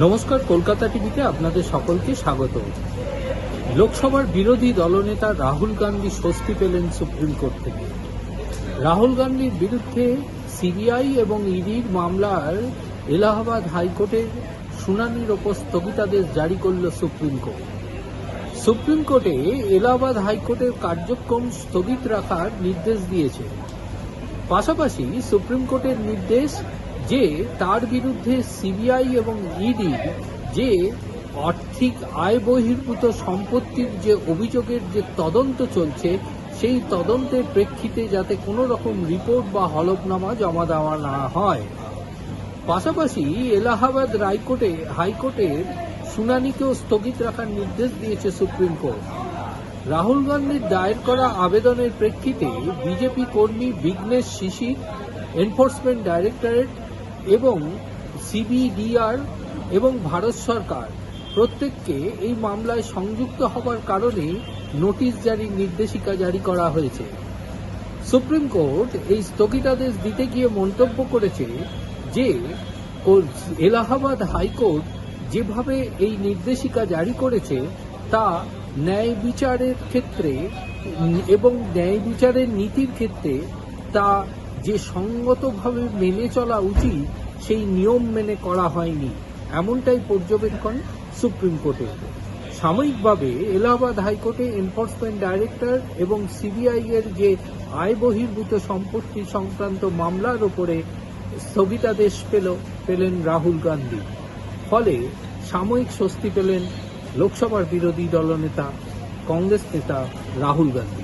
নমস্কার, কলকাতা টিভিতে আপনাদের সকলকে স্বাগত। লোকসভার বিরোধী দলনেতা রাহুল গান্ধী স্বস্তি পেলেন সুপ্রিম কোর্ট থেকে। রাহুল গান্ধীর বিরুদ্ধে সিবিআই এবং ইডির মামলার এলাহাবাদ হাইকোর্টের শুনানির ওপর স্থগিতাদেশ জারি করল সুপ্রিম কোর্ট। সুপ্রিম কোর্টে এলাহাবাদ হাইকোর্টের কার্যক্রম স্থগিত রাখার নির্দেশ দিয়েছে। পাশাপাশি সুপ্রিম কোর্টের নির্দেশ যে তার বিরুদ্ধে সিবিআই এবং ইডি যে আর্থিক আয় বহির্ভূত সম্পত্তির যে অভিযোগের যে তদন্ত চলছে, সেই তদন্তের প্রেক্ষিতে যাতে কোনো রকম রিপোর্ট বা হলফনামা জমা দেওয়া না হয়। পাশাপাশি এলাহাবাদ হাইকোর্টের শুনানিকেও স্থগিত রাখার নির্দেশ দিয়েছে সুপ্রিম কোর্ট। রাহুল গান্ধীর দায়ের করা আবেদনের প্রেক্ষিতে বিজেপি কর্মী বিঘ্নেশ শিশির, এনফোর্সমেন্ট ডাইরেক্টরেট এবং সিবিডিআর এবং ভারত সরকার প্রত্যেককে এই মামলায় সংযুক্ত হবার কারণে নোটিশ জারির নির্দেশিকা জারি করা হয়েছে। সুপ্রিম কোর্ট এই স্থগিতাদেশ দিতে গিয়ে মন্তব্য করেছে যে এলাহাবাদ হাইকোর্ট যেভাবে এই নির্দেশিকা জারি করেছে তা ন্যায় বিচারের ক্ষেত্রে এবং ন্যায় বিচারের নীতির ক্ষেত্রে তা যে সঙ্গতভাবে মেনে চলা উচিত সেই নিয়ম মেনে করা হয়নি, এমনটাই পর্যবেক্ষণ সুপ্রিম কোর্টের। সাময়িকভাবে এলাহাবাদ হাইকোর্টে এনফোর্সমেন্ট ডাইরেক্টর এবং সিবিআই এর যে আয় বহির্ভূত সম্পত্তি সংক্রান্ত মামলার উপরে স্থগিতাদেশ পেলেন রাহুল গান্ধী। ফলে সাময়িক স্বস্তি পেলেন লোকসভার বিরোধী দলনেতা কংগ্রেস নেতা রাহুল গান্ধী।